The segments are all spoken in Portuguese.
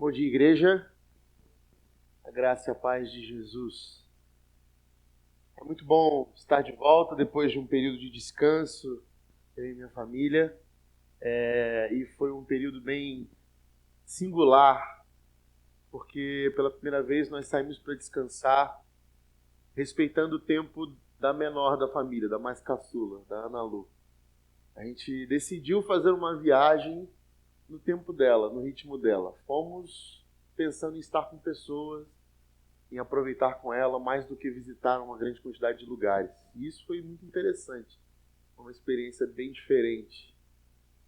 Bom dia, igreja. A graça e a paz de Jesus. É muito bom estar de volta depois de um período de descanso, eu e minha família. E foi um período bem singular, porque pela primeira vez nós saímos para descansar, respeitando o tempo da menor da família, da mais caçula, da Ana Lu. A gente decidiu fazer uma viagem no tempo dela, no ritmo dela. Fomos pensando em estar com pessoas, em aproveitar com ela, mais do que visitar uma grande quantidade de lugares. E isso foi muito interessante, uma experiência bem diferente.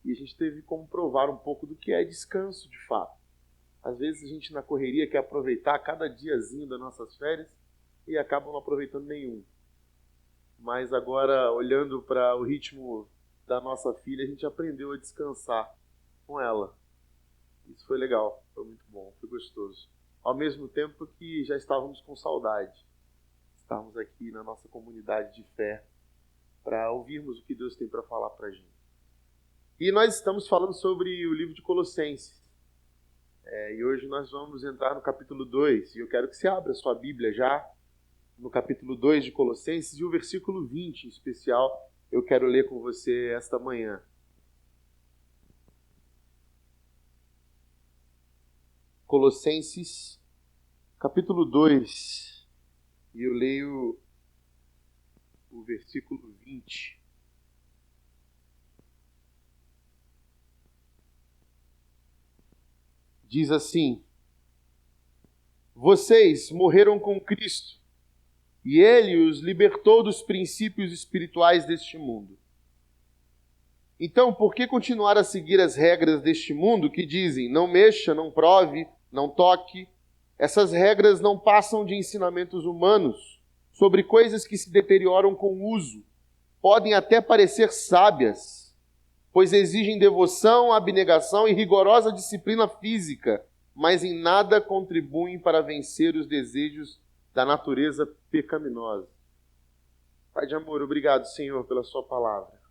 E a gente teve como provar um pouco do que é descanso de fato. Às vezes a gente na correria quer aproveitar cada diazinho das nossas férias e acaba não aproveitando nenhum. Mas agora, olhando para o ritmo da nossa filha, a gente aprendeu a descansar com ela. Isso foi legal, foi muito bom, foi gostoso. Ao mesmo tempo que já estávamos com saudade. Estávamos aqui na nossa comunidade de fé para ouvirmos o que Deus tem para falar para a gente. E nós estamos falando sobre o livro de Colossenses. E hoje nós vamos entrar no capítulo 2. E eu quero que você abra a sua Bíblia já no capítulo 2 de Colossenses e o versículo 20 em especial. Eu quero ler com você esta manhã. Colossenses, capítulo 2, e eu leio o versículo 20. Diz assim: Vocês morreram com Cristo, e Ele os libertou dos princípios espirituais deste mundo. Então, por que continuar a seguir as regras deste mundo que dizem não mexa, não prove, não toque? Essas regras não passam de ensinamentos humanos sobre coisas que se deterioram com o uso. Podem até parecer sábias, pois exigem devoção, abnegação e rigorosa disciplina física, mas em nada contribuem para vencer os desejos da natureza pecaminosa. Pai de amor, obrigado, Senhor, pela sua palavra.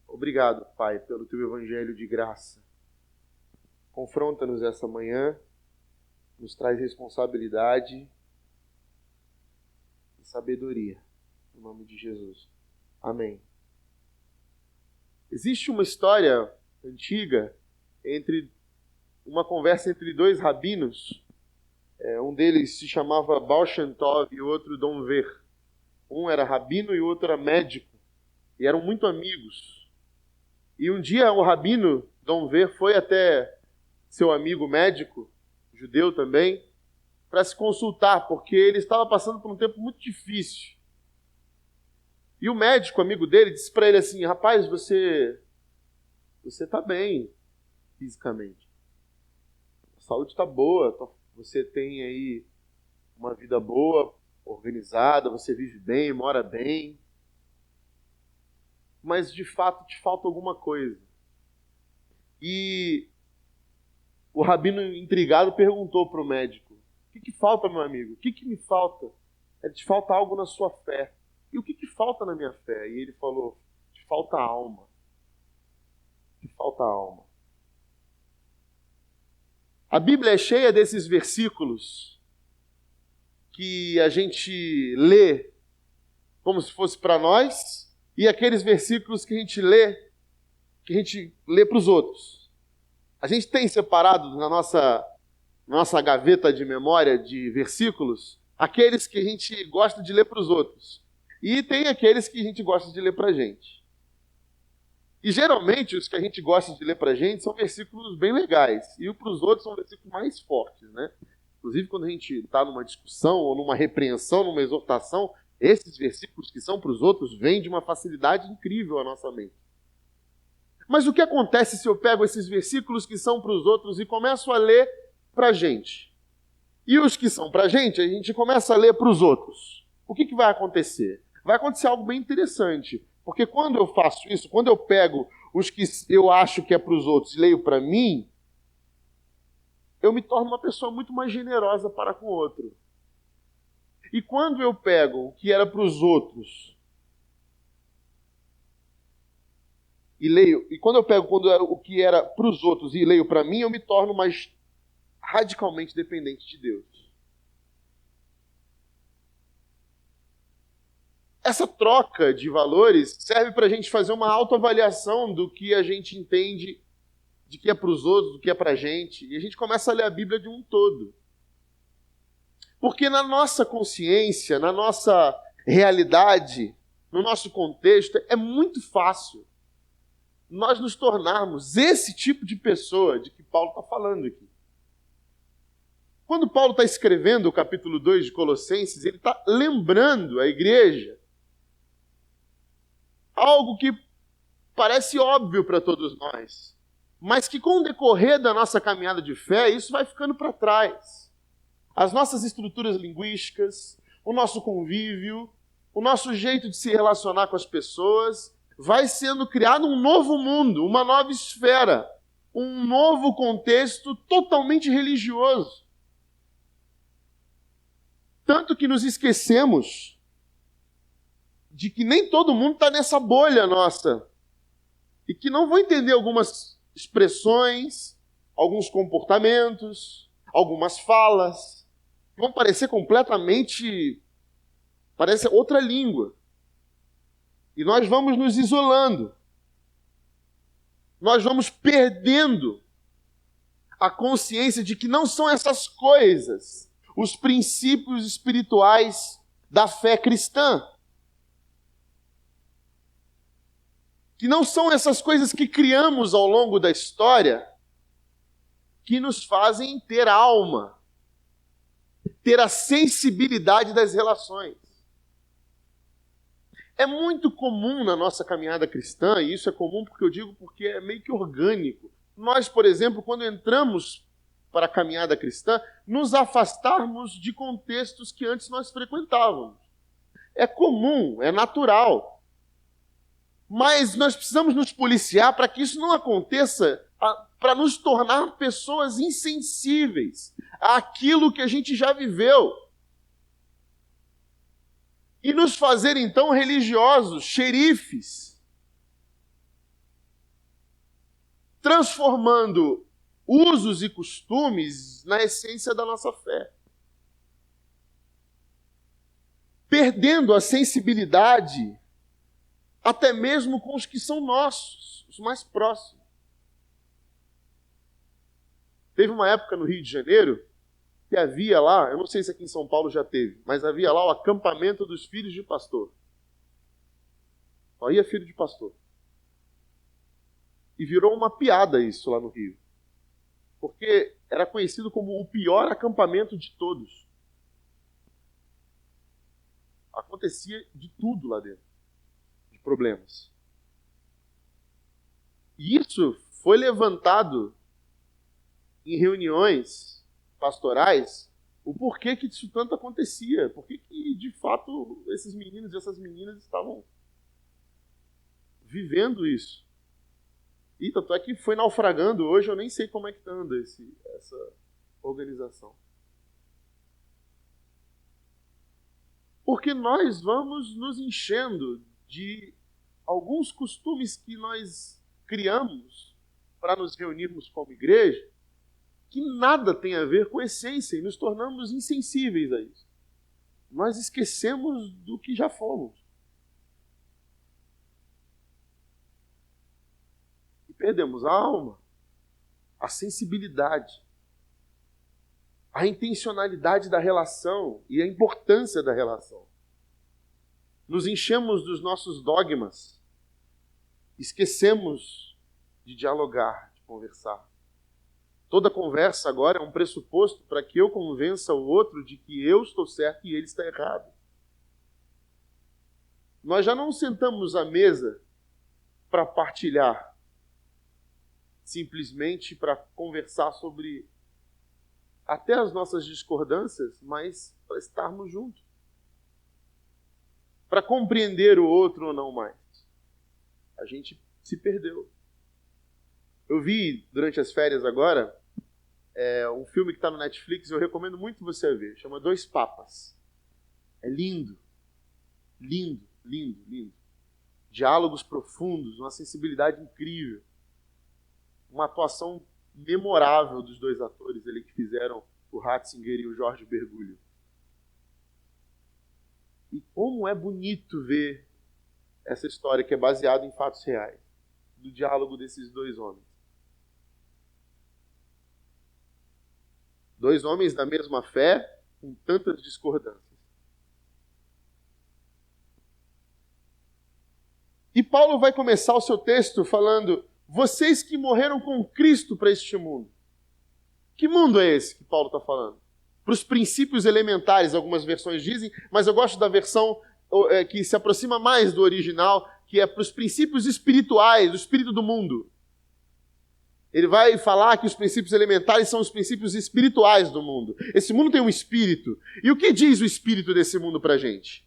Obrigado, Pai, pelo teu evangelho de graça. Confronta-nos essa manhã, nos traz responsabilidade e sabedoria. Em nome de Jesus. Amém. Existe uma história antiga uma conversa entre dois rabinos. Um deles se chamava Baal Shem Tov e o outro Dom Ver. Um era rabino e o outro era médico. E eram muito amigos. E um dia o rabino Dom Ver foi até seu amigo médico, judeu também, para se consultar, porque ele estava passando por um tempo muito difícil. E o médico, amigo dele, disse para ele assim: rapaz, você está bem fisicamente. A saúde está boa, você tem aí uma vida boa, organizada, você vive bem, mora bem. Mas de fato te falta alguma coisa. E o rabino intrigado perguntou para o médico: o que falta, meu amigo? O que me falta? Te falta algo na sua fé. E o que falta na minha fé? E ele falou: te falta alma. Te falta alma. A Bíblia é cheia desses versículos que a gente lê como se fosse para nós, e aqueles versículos que a gente lê para os outros. A gente tem separado na nossa gaveta de memória de versículos aqueles que a gente gosta de ler para os outros. E tem aqueles que a gente gosta de ler para a gente. E geralmente os que a gente gosta de ler para a gente são versículos bem legais. E para os outros são versículos mais fortes, né? Inclusive quando a gente está numa discussão ou numa repreensão, numa exortação, esses versículos que são para os outros vêm de uma facilidade incrível à nossa mente. Mas o que acontece se eu pego esses versículos que são para os outros e começo a ler para a gente? E os que são para a gente começa a ler para os outros. O que vai acontecer? Vai acontecer algo bem interessante. Porque quando eu faço isso, quando eu pego os que eu acho que é para os outros e leio para mim, eu me torno uma pessoa muito mais generosa para com o outro. E quando eu pego o que era para os outros e leio, e quando eu pego o que era para os outros e leio para mim, eu me torno mais radicalmente dependente de Deus. Essa troca de valores serve para a gente fazer uma autoavaliação do que a gente entende, de que é para os outros, do que é para a gente. E a gente começa a ler a Bíblia de um todo. Porque na nossa consciência, na nossa realidade, no nosso contexto, é muito fácil nós nos tornarmos esse tipo de pessoa de que Paulo está falando aqui. Quando Paulo está escrevendo o capítulo 2 de Colossenses, ele está lembrando a igreja algo que parece óbvio para todos nós, mas que com o decorrer da nossa caminhada de fé, isso vai ficando para trás. As nossas estruturas linguísticas, o nosso convívio, o nosso jeito de se relacionar com as pessoas, vai sendo criado um novo mundo, uma nova esfera, um novo contexto totalmente religioso. Tanto que nos esquecemos de que nem todo mundo está nessa bolha nossa. E que não vão entender algumas expressões, alguns comportamentos, algumas falas. Vão parecer completamente... parece outra língua. E nós vamos nos isolando. Nós vamos perdendo a consciência de que não são essas coisas os princípios espirituais da fé cristã. Que não são essas coisas que criamos ao longo da história que nos fazem ter alma, ter a sensibilidade das relações. É muito comum na nossa caminhada cristã, e isso é comum porque é meio que orgânico. Nós, por exemplo, quando entramos para a caminhada cristã, nos afastarmos de contextos que antes nós frequentávamos. É comum, é natural. Mas nós precisamos nos policiar para que isso não aconteça, para nos tornar pessoas insensíveis àquilo que a gente já viveu. E nos fazer, então, religiosos, xerifes, transformando usos e costumes na essência da nossa fé. Perdendo a sensibilidade até mesmo com os que são nossos, os mais próximos. Teve uma época no Rio de Janeiro que havia lá, eu não sei se aqui em São Paulo já teve, mas havia lá o acampamento dos filhos de pastor. Só ia filho de pastor. E virou uma piada isso lá no Rio. Porque era conhecido como o pior acampamento de todos. Acontecia de tudo lá dentro. Problemas. E isso foi levantado em reuniões pastorais, o porquê que isso tanto acontecia, porquê que de fato esses meninos e essas meninas estavam vivendo isso. E tanto é que foi naufragando hoje, eu nem sei como é que anda essa organização. Porque nós vamos nos enchendo de alguns costumes que nós criamos para nos reunirmos como igreja, que nada tem a ver com a essência, e nos tornamos insensíveis a isso. Nós esquecemos do que já fomos. E perdemos a alma, a sensibilidade, a intencionalidade da relação e a importância da relação. Nos enchemos dos nossos dogmas, esquecemos de dialogar, de conversar. Toda conversa agora é um pressuposto para que eu convença o outro de que eu estou certo e ele está errado. Nós já não sentamos à mesa para partilhar, simplesmente para conversar sobre até as nossas discordâncias, mas para estarmos juntos. Para compreender o outro ou não mais. A gente se perdeu. Eu vi, durante as férias agora, um filme que está no Netflix, eu recomendo muito você ver, chama Dois Papas. É lindo. Lindo, lindo, lindo. Diálogos profundos, uma sensibilidade incrível. Uma atuação memorável dos dois atores ali que fizeram o Ratzinger e o Jorge Bergoglio. E como é bonito ver essa história que é baseada em fatos reais, do diálogo desses dois homens. Dois homens da mesma fé, com tantas discordâncias. E Paulo vai começar o seu texto falando: vocês que morreram com Cristo para este mundo. Que mundo é esse que Paulo está falando? Para os princípios elementares, algumas versões dizem, mas eu gosto da versão que se aproxima mais do original, que é para os princípios espirituais, do espírito do mundo. Ele vai falar que os princípios elementares são os princípios espirituais do mundo. Esse mundo tem um espírito. E o que diz o espírito desse mundo para a gente?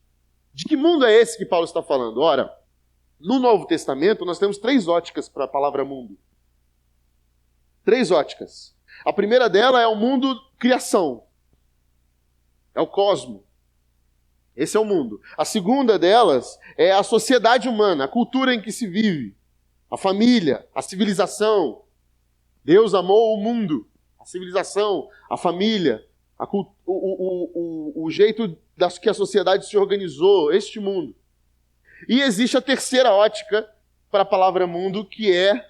De que mundo é esse que Paulo está falando? Ora, no Novo Testamento nós temos 3 óticas para a palavra mundo. 3 óticas. A primeira dela é o mundo criação. É o cosmo. Esse é o mundo. A segunda delas é a sociedade humana, a cultura em que se vive. A família, a civilização. Deus amou o mundo, a civilização, a família, o jeito que a sociedade se organizou, este mundo. E existe a terceira ótica para a palavra mundo, que é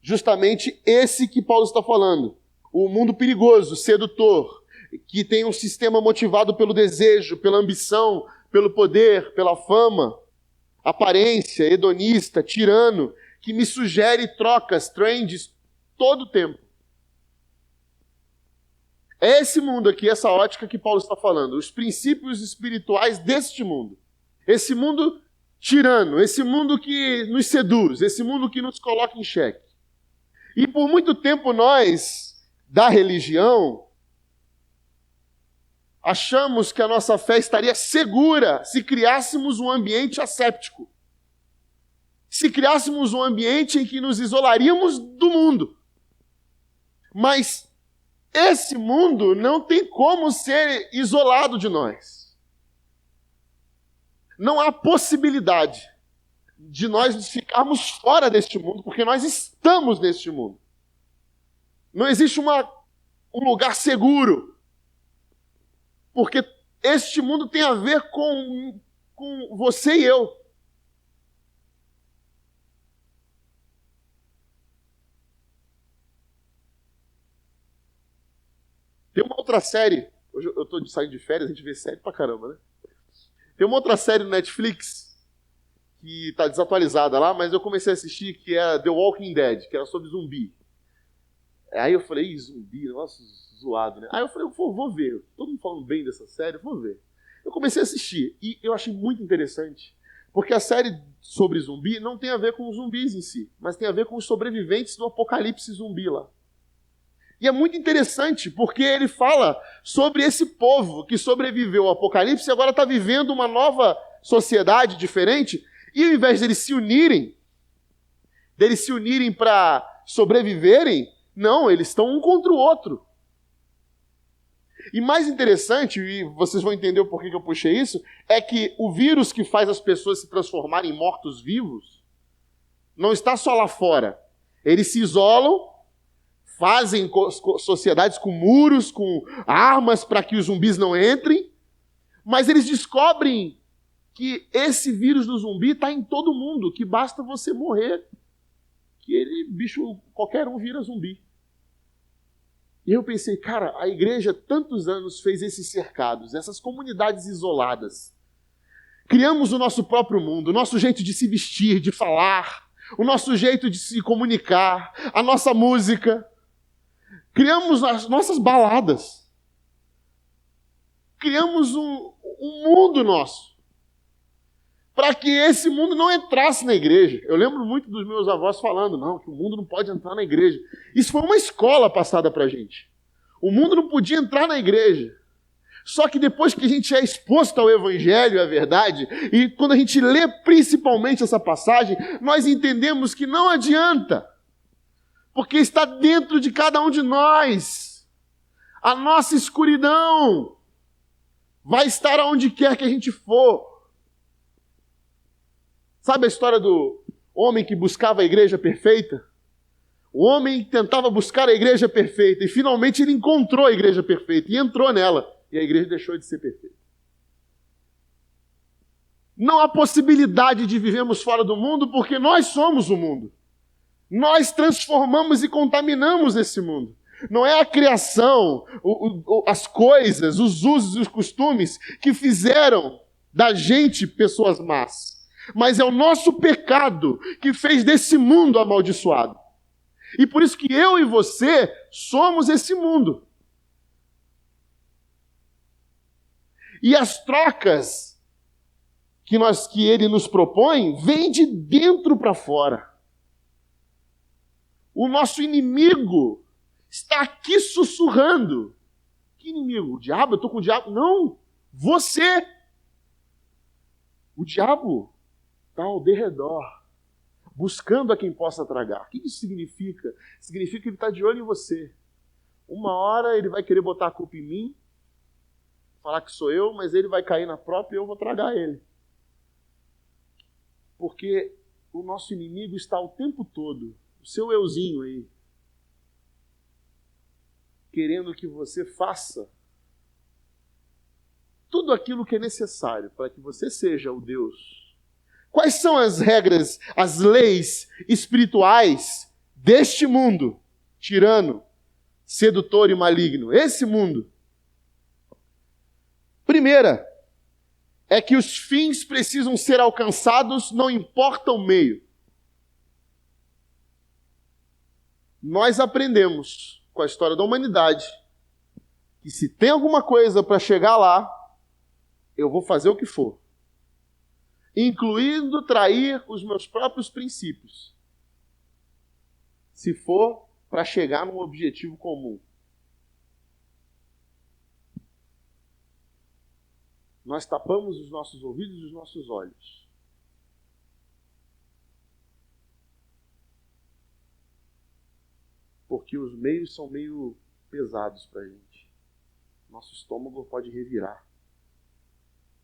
justamente esse que Paulo está falando. O mundo perigoso, sedutor, que tem um sistema motivado pelo desejo, pela ambição, pelo poder, pela fama, aparência, hedonista, tirano, que me sugere trocas, trends, todo o tempo. É esse mundo aqui, essa ótica que Paulo está falando. Os princípios espirituais deste mundo. Esse mundo tirano, esse mundo que nos seduz, esse mundo que nos coloca em xeque. E por muito tempo nós, da religião, achamos que a nossa fé estaria segura se criássemos um ambiente asséptico. Se criássemos um ambiente em que nos isolaríamos do mundo. Mas esse mundo não tem como ser isolado de nós. Não há possibilidade de nós ficarmos fora deste mundo, porque nós estamos neste mundo. Não existe um lugar seguro, porque este mundo tem a ver com você e eu. Tem uma outra série, hoje eu estou saindo de férias, a gente vê série pra caramba, né? Tem uma outra série no Netflix, que está desatualizada lá, mas eu comecei a assistir, que é The Walking Dead, que era sobre zumbi. Aí eu falei, zumbi, nossa, zoado, né? Aí eu falei, vou ver, todo mundo falando bem dessa série, vou ver. Eu comecei a assistir, e eu achei muito interessante, porque a série sobre zumbi não tem a ver com os zumbis em si, mas tem a ver com os sobreviventes do apocalipse zumbi lá. E é muito interessante, porque ele fala sobre esse povo que sobreviveu ao apocalipse e agora está vivendo uma nova sociedade diferente. E ao invés deles se unirem para sobreviverem, não, eles estão um contra o outro. E mais interessante, e vocês vão entender o porquê que eu puxei isso, é que o vírus que faz as pessoas se transformarem em mortos-vivos não está só lá fora. Eles se isolam, fazem sociedades com muros, com armas para que os zumbis não entrem, mas eles descobrem que esse vírus do zumbi está em todo mundo, que basta você morrer, que qualquer um vira zumbi. E eu pensei, cara, a igreja tantos anos fez esses cercados, essas comunidades isoladas. Criamos o nosso próprio mundo, o nosso jeito de se vestir, de falar, o nosso jeito de se comunicar, a nossa música. Criamos as nossas baladas. Criamos um mundo nosso. Para que esse mundo não entrasse na igreja. Eu lembro muito dos meus avós falando, não, que o mundo não pode entrar na igreja. Isso foi uma escola passada para a gente. O mundo não podia entrar na igreja. Só que depois que a gente é exposto ao evangelho, à verdade, e quando a gente lê principalmente essa passagem, nós entendemos que não adianta. Porque está dentro de cada um de nós. A nossa escuridão vai estar aonde quer que a gente for. Sabe a história do homem que buscava a igreja perfeita? O homem tentava buscar a igreja perfeita e finalmente ele encontrou a igreja perfeita e entrou nela. E a igreja deixou de ser perfeita. Não há possibilidade de vivermos fora do mundo porque nós somos o mundo. Nós transformamos e contaminamos esse mundo. Não é a criação, as coisas, os usos e os costumes que fizeram da gente pessoas más. Mas é o nosso pecado que fez desse mundo amaldiçoado. E por isso que eu e você somos esse mundo. E as trocas que ele nos propõe vêm de dentro para fora. O nosso inimigo está aqui sussurrando. Que inimigo? O diabo? Eu estou com o diabo? Não, você. O diabo está ao derredor, buscando a quem possa tragar. O que isso significa? Significa que ele está de olho em você. Uma hora ele vai querer botar a culpa em mim, falar que sou eu, mas ele vai cair na própria e eu vou tragar ele. Porque o nosso inimigo está o tempo todo, o seu euzinho aí, querendo que você faça tudo aquilo que é necessário para que você seja o Deus. Quais são as regras, as leis espirituais deste mundo tirano, sedutor e maligno? Esse mundo. Primeira, é que os fins precisam ser alcançados, não importa o meio. Nós aprendemos com a história da humanidade que se tem alguma coisa para chegar lá, eu vou fazer o que for, incluindo trair os meus próprios princípios, se for para chegar num objetivo comum. Nós tapamos os nossos ouvidos e os nossos olhos. Porque os meios são meio pesados para a gente. Nosso estômago pode revirar.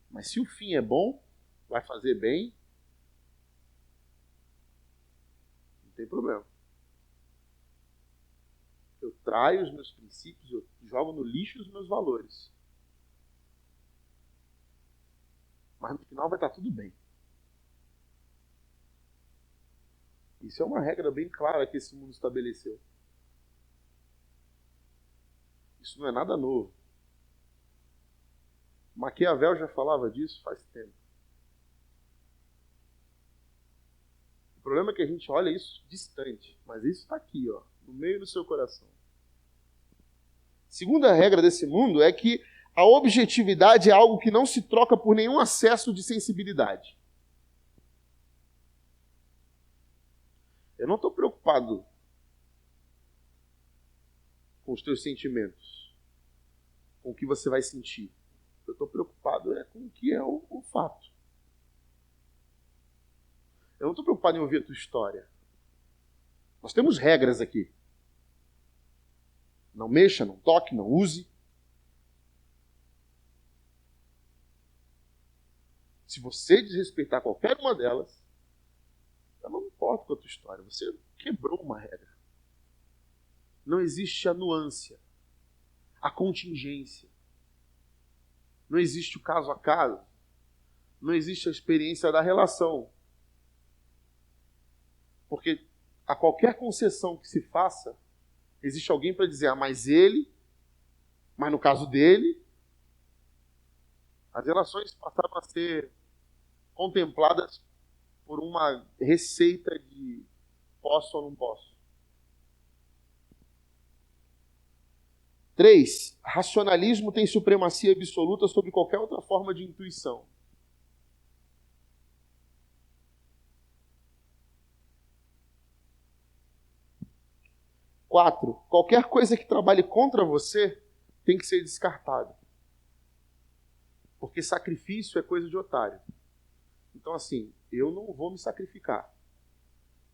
Mas se o fim é bom, vai fazer bem, não tem problema. Eu traio os meus princípios, eu jogo no lixo os meus valores. Mas no final vai estar tudo bem. Isso é uma regra bem clara que esse mundo estabeleceu. Isso não é nada novo. Maquiavel já falava disso faz tempo. O problema é que a gente olha isso distante, mas isso está aqui, ó, no meio do seu coração. Segunda regra desse mundo é que a objetividade é algo que não se troca por nenhum acesso de sensibilidade. Eu não estou preocupado com os teus sentimentos, com o que você vai sentir. Eu estou preocupado com o que é o fato. Eu não estou preocupado em ouvir a tua história. Nós temos regras aqui. Não mexa, não toque, não use. Se você desrespeitar qualquer uma delas, eu não importo com a tua história. Você quebrou uma regra. Não existe a nuance, a contingência. Não existe o caso a caso. Não existe a experiência da relação. Porque a qualquer concessão que se faça, existe alguém para dizer, mas no caso dele, as relações passaram a ser contempladas por uma receita de posso ou não posso. 3. Racionalismo tem supremacia absoluta sobre qualquer outra forma de intuição. 4. Qualquer coisa que trabalhe contra você tem que ser descartada. Porque sacrifício é coisa de otário. Então, assim, eu não vou me sacrificar.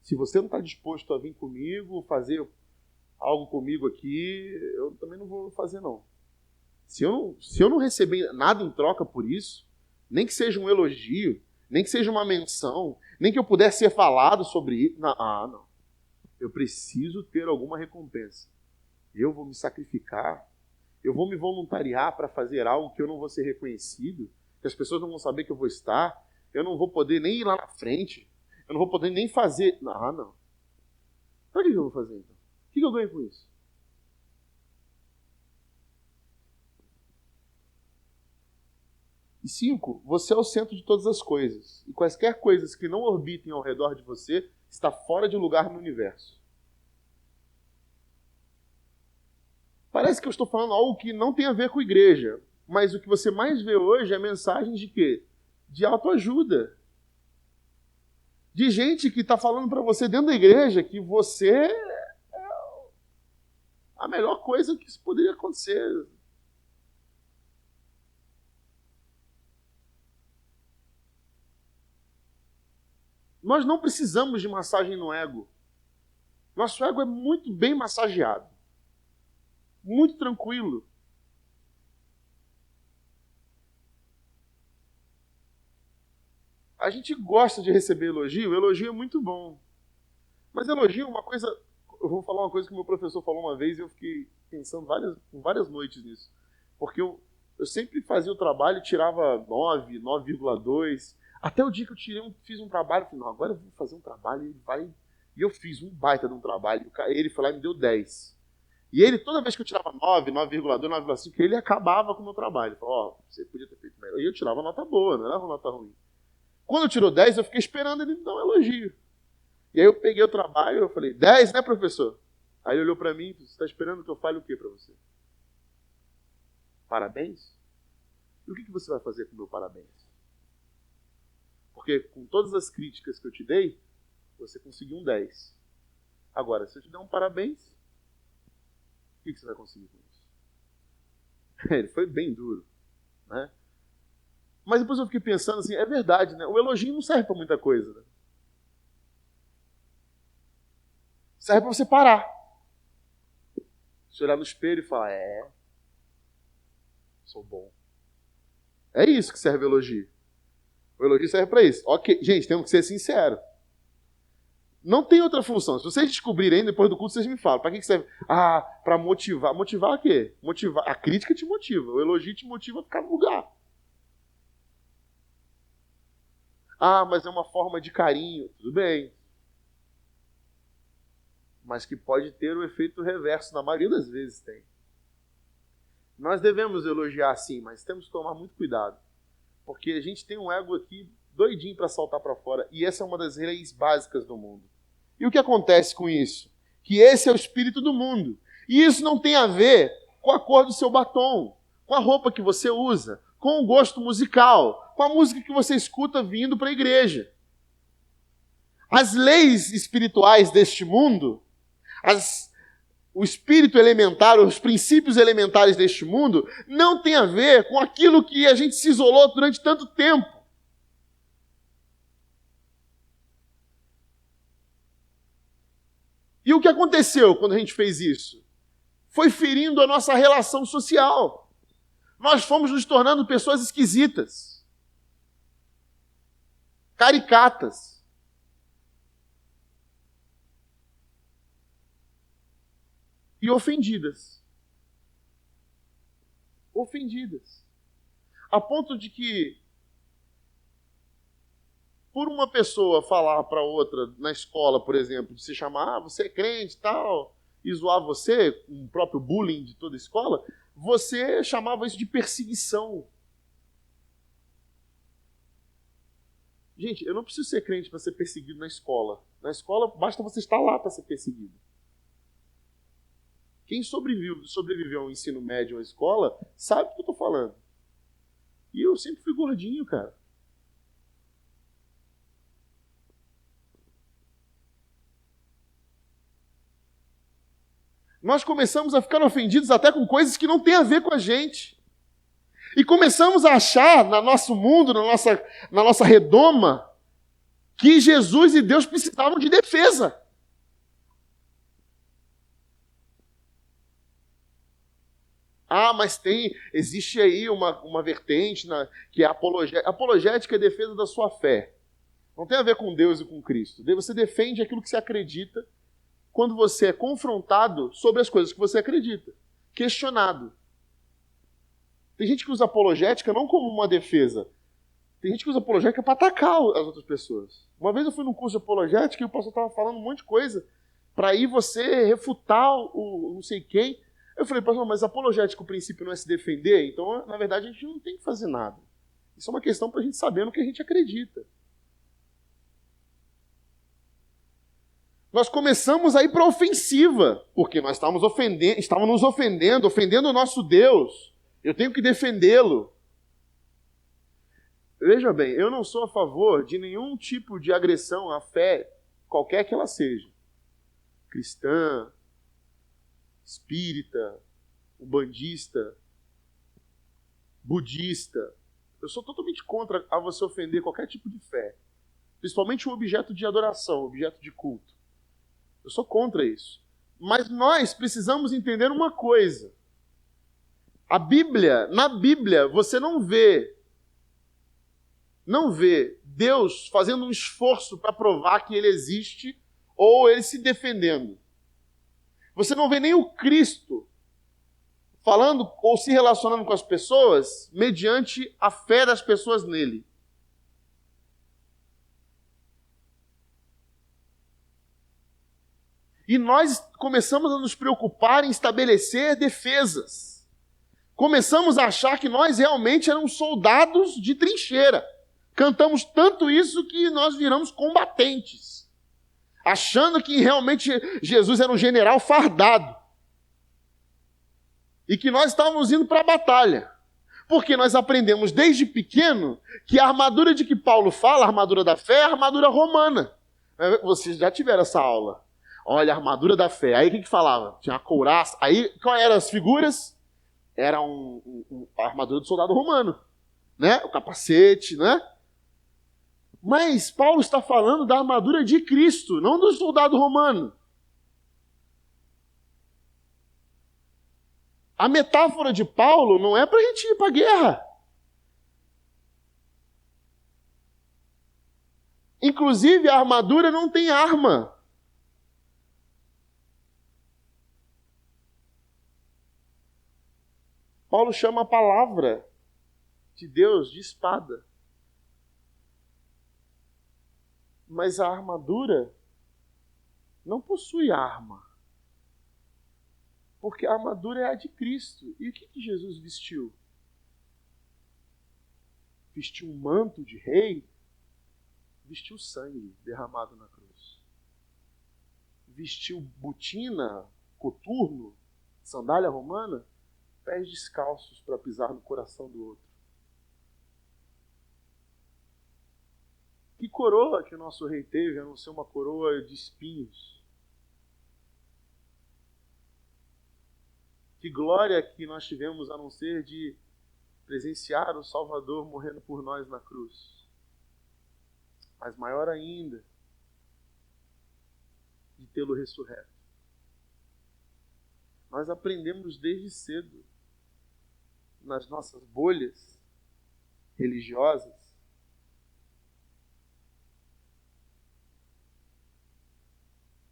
Se você não está disposto a vir comigo, fazer algo comigo aqui, eu também não vou fazer, não. Se eu não receber nada em troca por isso, nem que seja um elogio, nem que seja uma menção, nem que eu pudesse ser falado sobre isso, não. eu preciso ter alguma recompensa. Eu vou me sacrificar, eu vou me voluntariar para fazer algo que eu não vou ser reconhecido, que as pessoas não vão saber que eu vou estar, eu não vou poder nem ir lá na frente, eu não vou poder nem fazer... não. Para que eu vou fazer então? O que eu ganho com isso? E 5, você é o centro de todas as coisas. E quaisquer coisas que não orbitem ao redor de você, está fora de lugar no universo. Parece que eu estou falando algo que não tem a ver com igreja. Mas o que você mais vê hoje é mensagens de quê? De autoajuda. De gente que está falando para você dentro da igreja que você é a melhor coisa que poderia acontecer. Nós não precisamos de massagem no ego. Nosso ego é muito bem massageado. Muito tranquilo. A gente gosta de receber elogio. O elogio é muito bom. Mas elogio é uma coisa... Eu vou falar uma coisa que o meu professor falou uma vez e eu fiquei pensando várias noites nisso. Porque eu sempre fazia o trabalho e tirava 9, 9,2... Até o dia que eu fiz um trabalho, eu falei, não, agora eu vou fazer um trabalho, e eu fiz um baita de um trabalho, ele foi lá e me deu 10. E ele, toda vez que eu tirava 9, 9,2, 9,5, ele acabava com o meu trabalho. Ele falou, você podia ter feito melhor. E eu tirava nota boa, não era uma nota ruim. Quando eu tirou 10, eu fiquei esperando ele me dar um elogio. E aí eu peguei o trabalho, eu falei, 10, né, professor? Aí ele olhou para mim, você está esperando que eu fale o quê para você? Parabéns? E o que você vai fazer com o meu parabéns? Porque com todas as críticas que eu te dei, você conseguiu um 10. Agora, se eu te der um parabéns, o que você vai conseguir com isso? Ele foi bem duro, né? Mas depois eu fiquei pensando assim, é verdade, né? O elogio não serve para muita coisa, né? Serve para você parar. Você olhar no espelho e falar, sou bom. É isso que serve o elogio. O elogio serve para isso. Ok, gente, temos que ser sinceros. Não tem outra função. Se vocês descobrirem depois do culto, vocês me falam. Para que serve? Para motivar. Motivar o quê? Motivar. A crítica te motiva. O elogio te motiva a ficar no lugar. Mas é uma forma de carinho. Tudo bem. Mas que pode ter o efeito reverso. Na maioria das vezes tem. Nós devemos elogiar sim, mas temos que tomar muito cuidado. Porque a gente tem um ego aqui doidinho para saltar para fora. E essa é uma das leis básicas do mundo. E o que acontece com isso? Que esse é o espírito do mundo. E isso não tem a ver com a cor do seu batom, com a roupa que você usa, com o gosto musical, com a música que você escuta vindo para a igreja. As leis espirituais deste mundo, o espírito elementar, os princípios elementares deste mundo, não tem a ver com aquilo que a gente se isolou durante tanto tempo. E o que aconteceu quando a gente fez isso? Foi ferindo a nossa relação social. Nós fomos nos tornando pessoas esquisitas, caricatas. E ofendidas. Ofendidas. A ponto de que, por uma pessoa falar para outra na escola, por exemplo, de se chamar, você é crente e tal, e zoar você, com o próprio bullying de toda a escola, você chamava isso de perseguição. Gente, eu não preciso ser crente para ser perseguido na escola. Na escola, basta você estar lá para ser perseguido. Quem sobreviveu ao ensino médio ou à escola, sabe o que eu estou falando. E eu sempre fui gordinho, cara. Nós começamos a ficar ofendidos até com coisas que não têm a ver com a gente. E começamos a achar, no nosso mundo, na nossa redoma, que Jesus e Deus precisavam de defesa. Mas existe aí uma vertente que é a apologética. Apologética é a defesa da sua fé. Não tem a ver com Deus e com Cristo. Você defende aquilo que você acredita quando você é confrontado sobre as coisas que você acredita, questionado. Tem gente que usa apologética não como uma defesa. Tem gente que usa apologética para atacar as outras pessoas. Uma vez eu fui num curso de apologética e o pastor estava falando um monte de coisa para aí você refutar o não sei quem. Eu falei, pastor, mas apologética, o princípio não é se defender? Então, na verdade, a gente não tem que fazer nada. Isso é uma questão para a gente saber no que a gente acredita. Nós começamos a ir para a ofensiva, porque nós estávamos nos ofendendo o nosso Deus. Eu tenho que defendê-lo. Veja bem, eu não sou a favor de nenhum tipo de agressão à fé, qualquer que ela seja. Cristã, espírita, umbandista, budista. Eu sou totalmente contra a você ofender qualquer tipo de fé. Principalmente um objeto de adoração, um objeto de culto. Eu sou contra isso. Mas nós precisamos entender uma coisa. Na Bíblia, você não vê Deus fazendo um esforço para provar que ele existe ou ele se defendendo. Você não vê nem o Cristo falando ou se relacionando com as pessoas mediante a fé das pessoas nele. E nós começamos a nos preocupar em estabelecer defesas. Começamos a achar que nós realmente éramos soldados de trincheira. Cantamos tanto isso que nós viramos combatentes. Achando que realmente Jesus era um general fardado. E que nós estávamos indo para a batalha. Porque nós aprendemos desde pequeno que a armadura de que Paulo fala, a armadura da fé, é a armadura romana. Vocês já tiveram essa aula. Olha, a armadura da fé. Aí o que falava? Tinha uma couraça. Aí, qual eram as figuras? Era a armadura do soldado romano. Né? O capacete, né? Mas Paulo está falando da armadura de Cristo, não do soldado romano. A metáfora de Paulo não é para a gente ir para a guerra. Inclusive, a armadura não tem arma. Paulo chama a palavra de Deus de espada. Mas a armadura não possui arma. Porque a armadura é a de Cristo. E o que Jesus vestiu? Vestiu um manto de rei? Vestiu sangue derramado na cruz. Vestiu botina, coturno, sandália romana? Pés descalços para pisar no coração do outro. Que coroa que o nosso rei teve, a não ser uma coroa de espinhos? Que glória que nós tivemos, a não ser de presenciar o Salvador morrendo por nós na cruz. Mas maior ainda, de tê-lo ressurreto. Nós aprendemos desde cedo, nas nossas bolhas religiosas,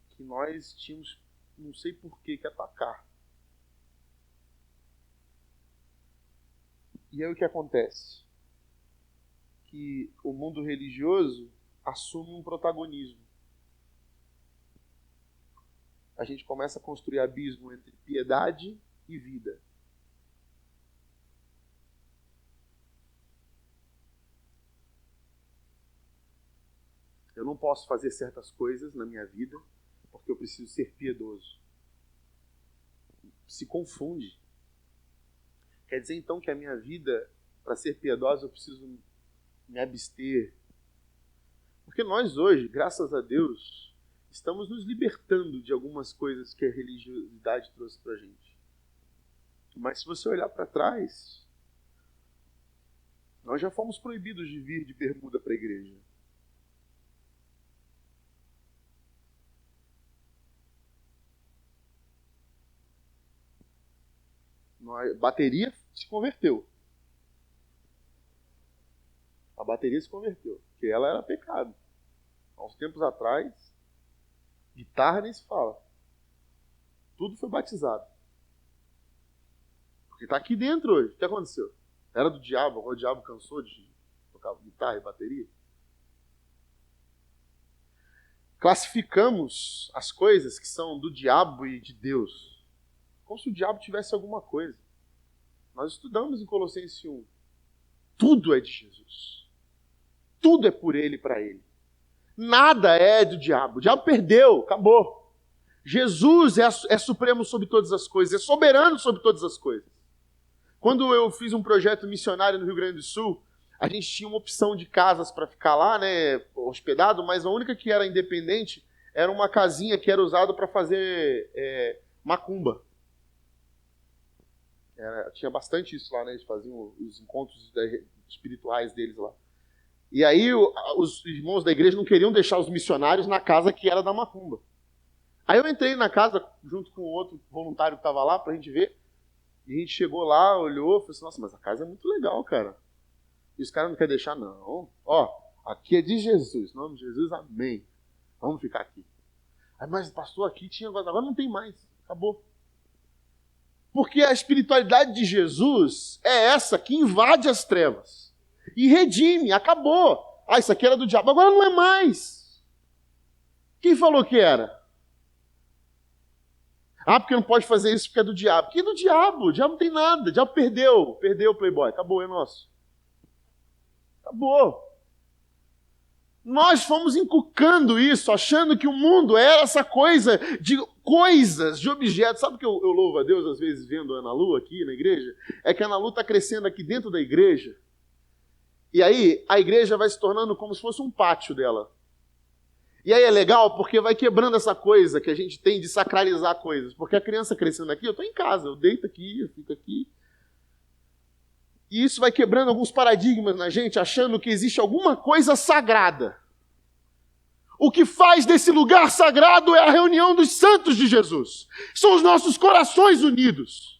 que nós tínhamos, não sei por que atacar. E aí o que acontece? Que o mundo religioso assume um protagonismo. A gente começa a construir abismo entre piedade e vida. Eu não posso fazer certas coisas na minha vida porque eu preciso ser piedoso. Se confunde. Quer dizer então que a minha vida, para ser piedosa, eu preciso me abster. Porque nós hoje, graças a Deus, estamos nos libertando de algumas coisas que a religiosidade trouxe para a gente. Mas se você olhar para trás, nós já fomos proibidos de vir de bermuda para a igreja. A bateria se converteu. A bateria se converteu, porque ela era pecado. Há uns tempos atrás, guitarra nem se fala. tudo foi batizado. Porque está aqui dentro hoje. O que aconteceu? Era do diabo, agora o diabo cansou de tocar guitarra e bateria. Classificamos as coisas que são do diabo e de Deus como se o diabo tivesse alguma coisa. Nós estudamos em Colossenses 1. Tudo é de Jesus. Tudo é por ele e para ele. Nada é do diabo. O diabo perdeu, acabou. Jesus é supremo sobre todas as coisas, é soberano sobre todas as coisas. Quando eu fiz um projeto missionário no Rio Grande do Sul, a gente tinha uma opção de casas para ficar lá, né, hospedado, mas a única que era independente era uma casinha que era usada para fazer macumba. Tinha bastante isso lá, né? Eles faziam os encontros espirituais deles lá. E aí os irmãos da igreja não queriam deixar os missionários na casa que era da macumba. Aí eu entrei na casa junto com outro voluntário que estava lá pra gente ver. E a gente chegou lá, olhou, falou assim, nossa, mas a casa é muito legal, cara. E os caras não querem deixar, não. Ó, aqui é de Jesus, em nome de Jesus, amém. Vamos ficar aqui. Aí, mas pastor, aqui tinha, agora não tem mais, acabou. Porque a espiritualidade de Jesus é essa que invade as trevas. E redime, acabou. Ah, isso aqui era do diabo, agora não é mais. Quem falou que era? Ah, porque não pode fazer isso porque é do diabo. Que é do diabo? O diabo não tem nada. O diabo perdeu o Playboy. Acabou, é nosso. Acabou. Nós fomos encucando isso, achando que o mundo era essa coisa de coisas, de objetos. Sabe o que eu louvo a Deus, às vezes, vendo a Ana Lu aqui na igreja? É que a Ana Lu está crescendo aqui dentro da igreja. E aí, a igreja vai se tornando como se fosse um pátio dela. E aí é legal porque vai quebrando essa coisa que a gente tem de sacralizar coisas. Porque a criança crescendo aqui, eu estou em casa, eu deito aqui, eu fico aqui. E isso vai quebrando alguns paradigmas na gente, achando que existe alguma coisa sagrada. O que faz desse lugar sagrado é a reunião dos santos de Jesus. São os nossos corações unidos.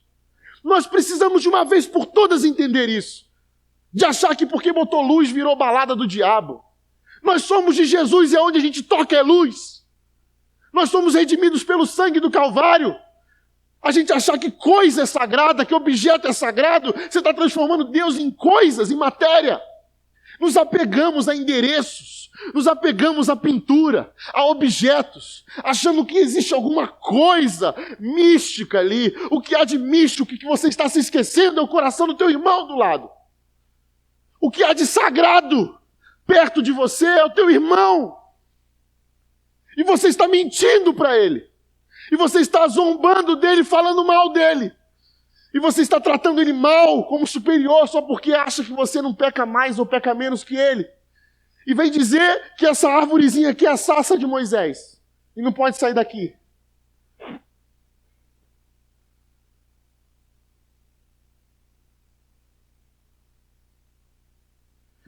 Nós precisamos de uma vez por todas entender isso. De achar que porque botou luz virou balada do diabo. Nós somos de Jesus e aonde a gente toca é luz. Nós somos redimidos pelo sangue do Calvário. A gente achar que coisa é sagrada, que objeto é sagrado, você está transformando Deus em coisas, em matéria. Nos apegamos a endereços, nos apegamos à pintura, a objetos, achando que existe alguma coisa mística ali. O que há de místico que você está se esquecendo é o coração do teu irmão do lado. O que há de sagrado perto de você é o teu irmão. E você está mentindo para ele. E você está zombando dele, falando mal dele. E você está tratando ele mal, como superior, só porque acha que você não peca mais ou peca menos que ele. E vem dizer que essa árvorezinha aqui é a sarça de Moisés. E não pode sair daqui.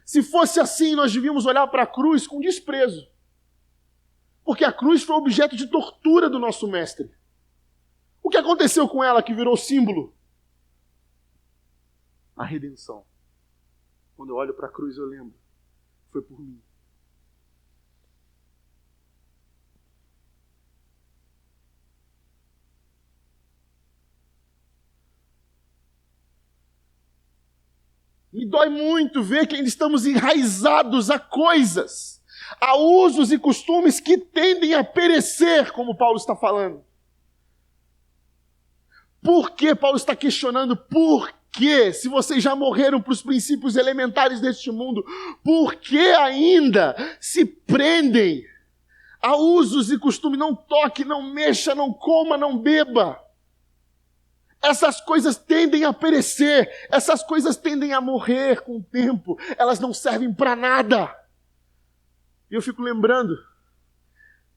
Se fosse assim, nós devíamos olhar para a cruz com desprezo. Porque a cruz foi objeto de tortura do nosso mestre. O que aconteceu com ela que virou símbolo? A redenção. Quando eu olho para a cruz, eu lembro. Foi por mim. Me dói muito ver que ainda estamos enraizados a coisas, a usos e costumes que tendem a perecer, como Paulo está falando. Por que Paulo está questionando? Por que, se vocês já morreram para os princípios elementares deste mundo, por que ainda se prendem a usos e costumes? Não toque, não mexa, não coma, não beba. Essas coisas tendem a perecer, essas coisas tendem a morrer com o tempo, elas não servem para nada. E eu fico lembrando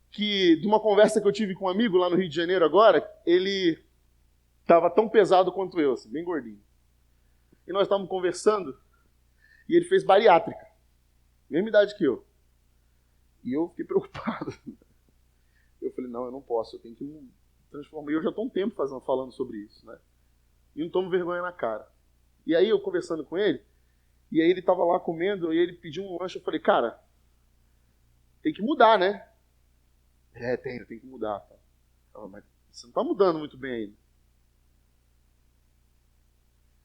que de uma conversa que eu tive com um amigo lá no Rio de Janeiro agora, ele estava tão pesado quanto eu, assim, bem gordinho. E nós estávamos conversando e ele fez bariátrica, mesma idade que eu. E eu fiquei preocupado. Eu falei, não, eu não posso, eu tenho que transformar. E eu já estou um tempo falando sobre isso, né? E não tomo vergonha na cara. E aí eu conversando com ele, e aí ele estava lá comendo, e ele pediu um lanche, eu falei, cara, tem que mudar, né? Tem que mudar. Tá? Mas Você não está mudando muito bem ainda.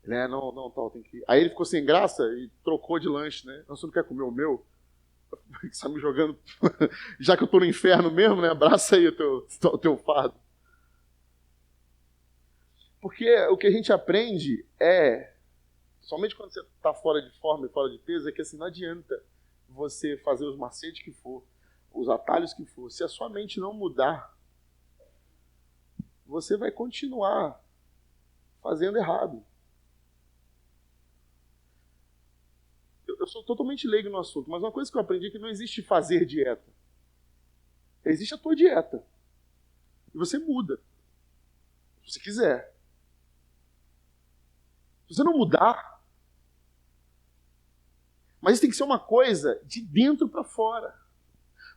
Ele, não, tá, tem que ir. Aí ele ficou sem graça e trocou de lanche, né? Não, você não quer comer o meu? Você está me jogando... Já que eu estou no inferno mesmo, né? Abraça aí o teu fardo. Porque o que a gente aprende somente quando você está fora de forma e fora de peso, é que assim, não adianta você fazer os macetes que for, os atalhos que for. Se a sua mente não mudar, você vai continuar fazendo errado. Eu sou totalmente leigo no assunto, mas uma coisa que eu aprendi é que não existe fazer dieta. Existe a tua dieta. E você muda. Se você quiser. Se você não mudar... Mas isso tem que ser uma coisa de dentro para fora.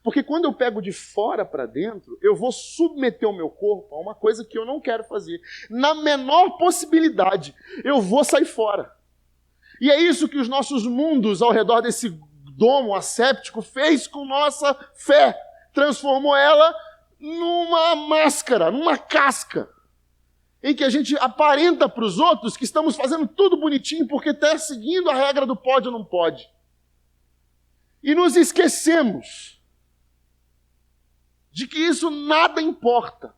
Porque quando eu pego de fora para dentro, eu vou submeter o meu corpo a uma coisa que eu não quero fazer. Na menor possibilidade, eu vou sair fora. E é isso que os nossos mundos ao redor desse domo asséptico fez com nossa fé. Transformou ela numa máscara, numa casca, em que a gente aparenta para os outros que estamos fazendo tudo bonitinho porque está seguindo a regra do pode ou não pode. E nos esquecemos de que isso nada importa.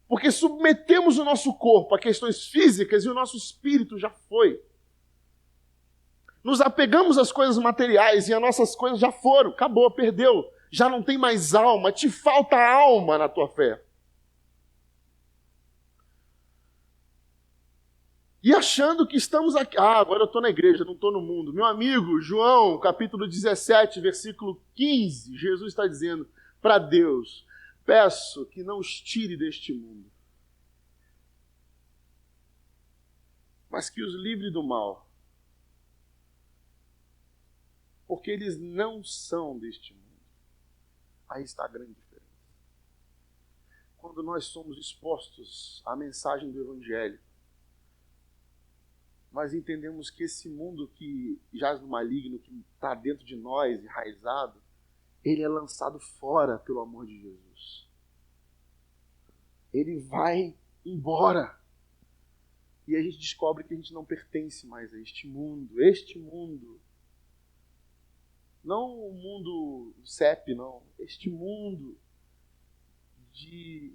Porque submetemos o nosso corpo a questões físicas e o nosso espírito já foi. Nos apegamos às coisas materiais e as nossas coisas já foram, acabou, perdeu. Já não tem mais alma, te falta alma na tua fé. E achando que estamos aqui... agora eu estou na igreja, não estou no mundo. Meu amigo, João, capítulo 17, versículo 15, Jesus está dizendo para Deus: peço que não os tire deste mundo, mas que os livre do mal. Porque eles não são deste mundo. Aí está a grande diferença. Quando nós somos expostos à mensagem do Evangelho, nós entendemos que esse mundo que jaz no maligno, que está dentro de nós, enraizado, ele é lançado fora pelo amor de Jesus. Ele vai embora. E a gente descobre que a gente não pertence mais a este mundo. Este mundo. Não o mundo CEP, não. Este mundo de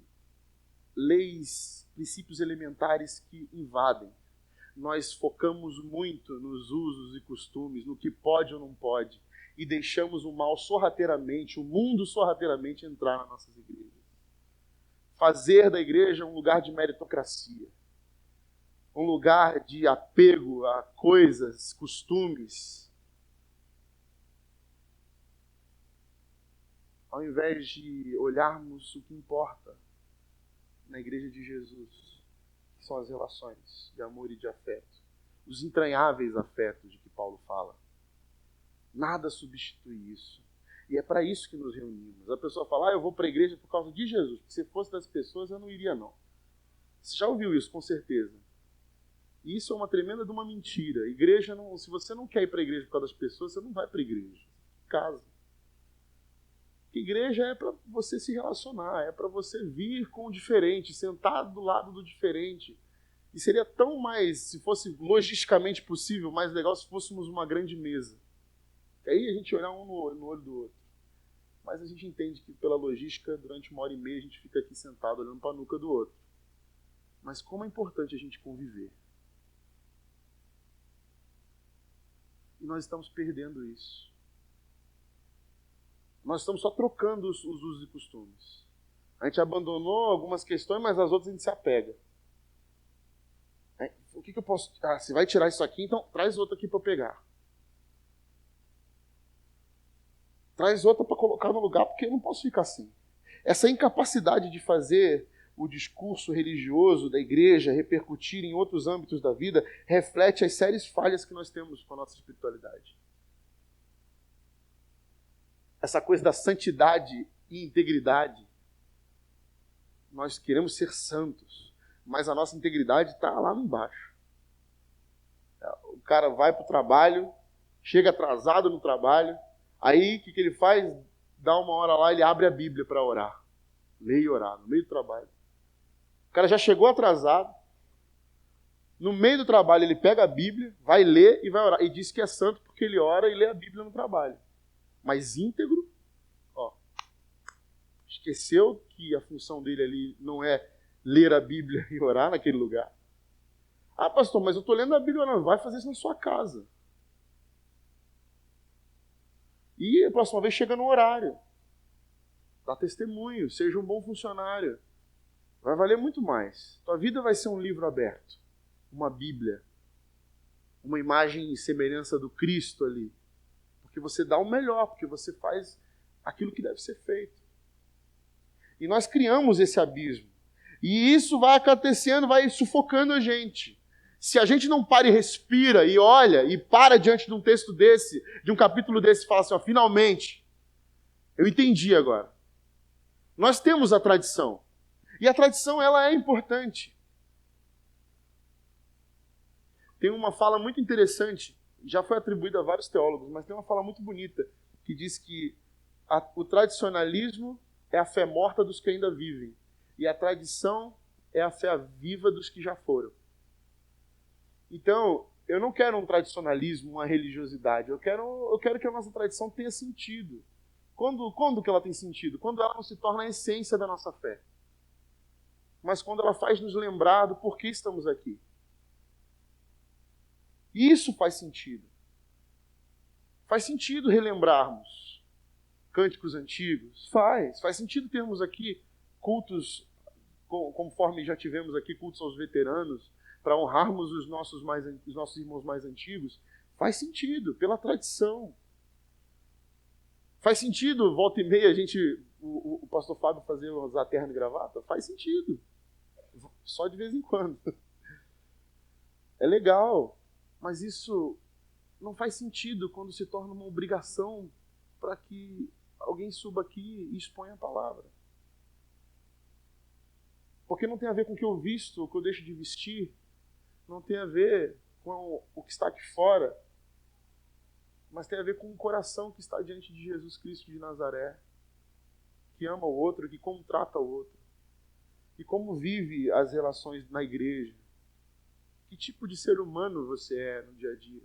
leis, princípios elementares que invadem. Nós focamos muito nos usos e costumes, no que pode ou não pode, e deixamos o mal sorrateiramente, o mundo sorrateiramente entrar nas nossas igrejas. Fazer da igreja um lugar de meritocracia, um lugar de apego a coisas, costumes, ao invés de olharmos o que importa na igreja de Jesus, que são as relações de amor e de afeto, os entranháveis afetos de que Paulo fala. Nada substitui isso. E é para isso que nos reunimos. A pessoa fala, eu vou para a igreja por causa de Jesus, porque se fosse das pessoas eu não iria não. Você já ouviu isso, com certeza. E isso é uma tremenda de uma mentira. Igreja não, se você não quer ir para a igreja por causa das pessoas, você não vai para a igreja. Casa. Igreja é para você se relacionar, é para você vir com o diferente, sentar do lado do diferente. E seria tão mais, se fosse logisticamente possível, mais legal se fôssemos uma grande mesa. E aí a gente olhar um no olho do outro. Mas a gente entende que pela logística, durante 1h30 a gente fica aqui sentado olhando para a nuca do outro. Mas como é importante a gente conviver. E nós estamos perdendo isso. Nós estamos só trocando os usos e costumes. A gente abandonou algumas questões, mas as outras a gente se apega. O que eu posso... você vai tirar isso aqui, então traz outra aqui para eu pegar. Traz outra para colocar no lugar, porque eu não posso ficar assim. Essa incapacidade de fazer o discurso religioso da igreja repercutir em outros âmbitos da vida reflete as sérias falhas que nós temos com a nossa espiritualidade. Essa coisa da santidade e integridade. Nós queremos ser santos, mas a nossa integridade está lá embaixo. O cara vai para o trabalho, chega atrasado no trabalho, aí o que ele faz? Dá 1 hora lá, ele abre a Bíblia para orar. Ler e orar, no meio do trabalho. O cara já chegou atrasado. No meio do trabalho ele pega a Bíblia, vai ler e vai orar. E diz que é santo porque ele ora e lê a Bíblia no trabalho. Mas íntegro, esqueceu que a função dele ali não é ler a Bíblia e orar naquele lugar. Ah, pastor, mas eu estou lendo a Bíblia, não. Vai fazer isso na sua casa. E a próxima vez chega no horário. Dá testemunho, seja um bom funcionário. Vai valer muito mais. Tua vida vai ser um livro aberto. Uma Bíblia. Uma imagem e semelhança do Cristo ali. Porque você dá o melhor, porque você faz aquilo que deve ser feito. E nós criamos esse abismo. E isso vai acontecendo, vai sufocando a gente. Se a gente não para e respira, e olha, e para diante de um texto desse, de um capítulo desse, e fala assim, finalmente, eu entendi agora. Nós temos a tradição. E a tradição, ela é importante. Tem uma fala muito interessante, já foi atribuída a vários teólogos, mas tem uma fala muito bonita, que diz que o tradicionalismo é a fé morta dos que ainda vivem. E a tradição é a fé viva dos que já foram. Então, eu não quero um tradicionalismo, uma religiosidade. Eu quero que a nossa tradição tenha sentido. Quando que ela tem sentido? Quando ela não se torna a essência da nossa fé. Mas quando ela faz nos lembrar do porquê estamos aqui. E isso faz sentido. Faz sentido relembrarmos cânticos antigos. Faz sentido termos aqui cultos, conforme já tivemos aqui, cultos aos veteranos, para honrarmos os nossos irmãos mais antigos. Faz sentido, pela tradição. Faz sentido, volta e meia, o pastor Fábio fazer usar terno e gravata? Faz sentido. Só de vez em quando. É legal, mas isso não faz sentido quando se torna uma obrigação para que alguém suba aqui e exponha a palavra. Porque não tem a ver com o que eu visto, o que eu deixo de vestir, não tem a ver com o que está aqui fora, mas tem a ver com o coração que está diante de Jesus Cristo de Nazaré, que ama o outro, que como trata o outro, e como vive as relações na igreja. Que tipo de ser humano você é no dia a dia?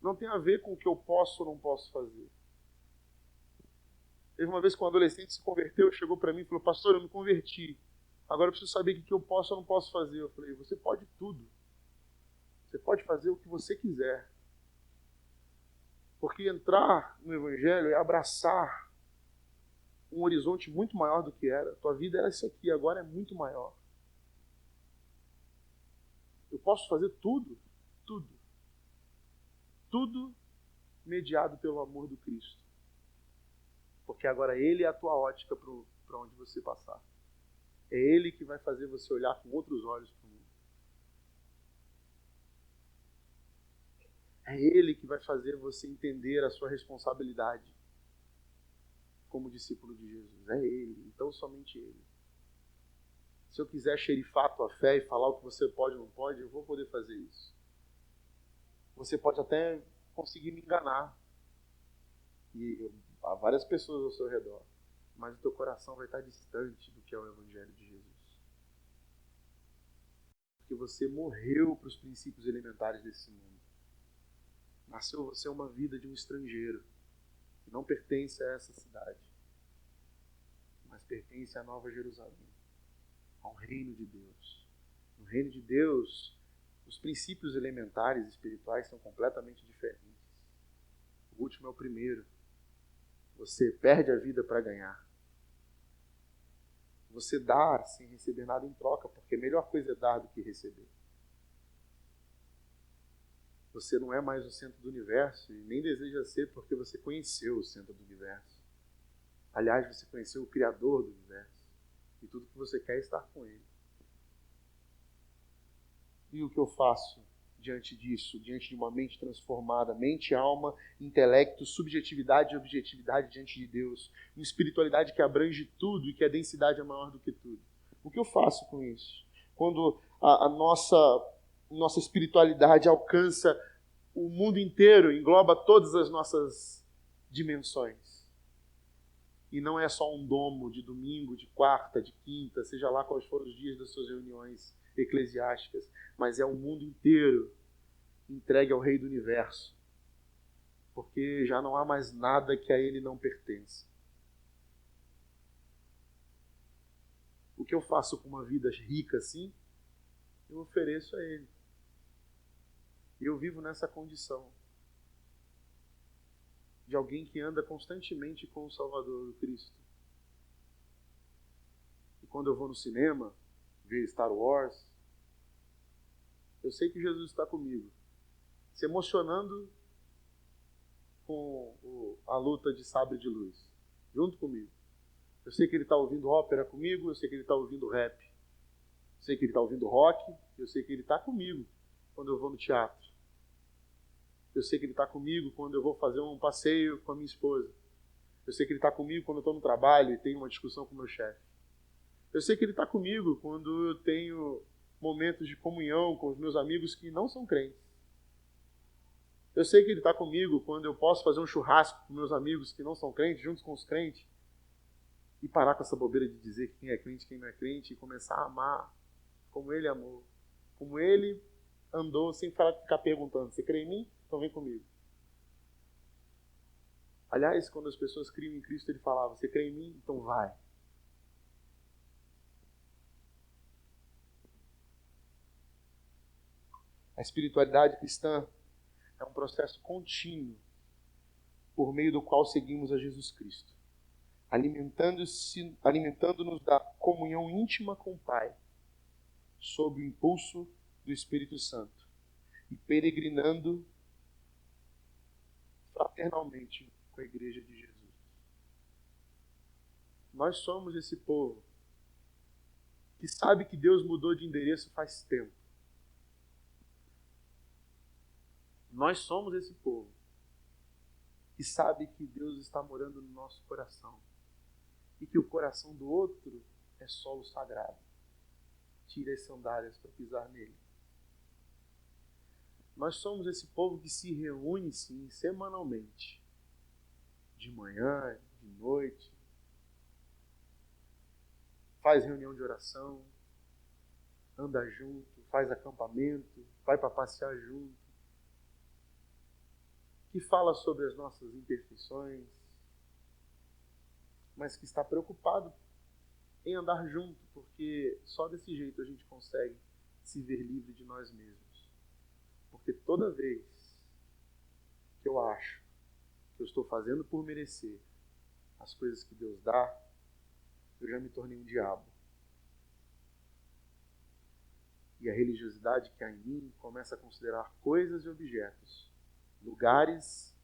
Não tem a ver com o que eu posso ou não posso fazer. Teve uma vez que um adolescente se converteu, chegou para mim e falou, pastor, eu me converti. Agora eu preciso saber o que eu posso ou não posso fazer. Eu falei, você pode tudo. Você pode fazer o que você quiser. Porque entrar no Evangelho é abraçar um horizonte muito maior do que era. Tua vida era isso aqui, agora é muito maior. Eu posso fazer tudo, tudo. Tudo mediado pelo amor do Cristo. Porque agora Ele é a tua ótica para onde você passar. É Ele que vai fazer você olhar com outros olhos para o mundo. É Ele que vai fazer você entender a sua responsabilidade como discípulo de Jesus. É Ele, então somente Ele. Se eu quiser xerifar a tua fé e falar o que você pode ou não pode, eu vou poder fazer isso. Você pode até conseguir me enganar. E há várias pessoas ao seu redor. Mas o teu coração vai estar distante do que é o Evangelho de Jesus. Porque você morreu para os princípios elementares desse mundo. Nasceu você uma vida de um estrangeiro, que não pertence a essa cidade, mas pertence à Nova Jerusalém, ao reino de Deus. No reino de Deus, os princípios elementares espirituais são completamente diferentes. O último é o primeiro. Você perde a vida para ganhar. Você dá sem receber nada em troca, porque a melhor coisa é dar do que receber. Você não é mais o centro do universo e nem deseja ser porque você conheceu o centro do universo. Aliás, você conheceu o Criador do universo. E tudo que você quer é estar com Ele. E o que eu faço diante disso, diante de uma mente transformada, mente, alma, intelecto, subjetividade e objetividade diante de Deus, uma espiritualidade que abrange tudo e que a densidade é maior do que tudo? O que eu faço com isso? Quando a nossa espiritualidade alcança o mundo inteiro, engloba todas as nossas dimensões. E não é só um domo de domingo, de quarta, de quinta, seja lá quais forem os dias das suas reuniões eclesiásticas, mas é o mundo inteiro entregue ao Rei do Universo, porque já não há mais nada que a Ele não pertence. O que eu faço com uma vida rica assim, eu ofereço a Ele. E eu vivo nessa condição de alguém que anda constantemente com o Salvador, o Cristo. E quando eu vou no cinema, ver Star Wars, eu sei que Jesus está comigo, se emocionando com a luta de sabre de luz, junto comigo. Eu sei que Ele está ouvindo ópera comigo, eu sei que Ele está ouvindo rap, eu sei que Ele está ouvindo rock, eu sei que Ele está comigo quando eu vou no teatro. Eu sei que Ele está comigo quando eu vou fazer um passeio com a minha esposa. Eu sei que Ele está comigo quando eu estou no trabalho e tenho uma discussão com o meu chefe. Eu sei que Ele está comigo quando eu tenho momentos de comunhão com os meus amigos que não são crentes. Eu sei que Ele está comigo quando eu posso fazer um churrasco com meus amigos que não são crentes, juntos com os crentes, e parar com essa bobeira de dizer quem é crente e quem não é crente, e começar a amar como Ele amou, como Ele andou, sem ficar perguntando: você crê em mim? Então vem comigo. Aliás, quando as pessoas criam em Cristo, Ele falava: você crê em mim? Então vai. A espiritualidade cristã é um processo contínuo por meio do qual seguimos a Jesus Cristo, alimentando-nos da comunhão íntima com o Pai, sob o impulso do Espírito Santo, e peregrinando fraternalmente com a Igreja de Jesus. Nós somos esse povo que sabe que Deus mudou de endereço faz tempo. Nós somos esse povo que sabe que Deus está morando no nosso coração e que o coração do outro é solo sagrado. Tire as sandálias para pisar nele. Nós somos esse povo que se reúne, sim, semanalmente. De manhã, de noite. Faz reunião de oração. Anda junto, faz acampamento, vai para passear junto. Que fala sobre as nossas imperfeições, mas que está preocupado em andar junto, porque só desse jeito a gente consegue se ver livre de nós mesmos. Porque toda vez que eu acho que eu estou fazendo por merecer as coisas que Deus dá, eu já me tornei um diabo. E a religiosidade que há em mim começa a considerar coisas e objetos, lugares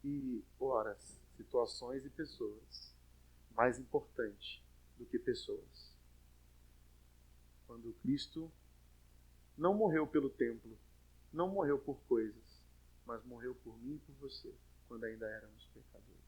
e horas, situações e pessoas mais importante do que pessoas. Quando Cristo não morreu pelo templo, não morreu por coisas, mas morreu por mim e por você, quando ainda éramos pecadores.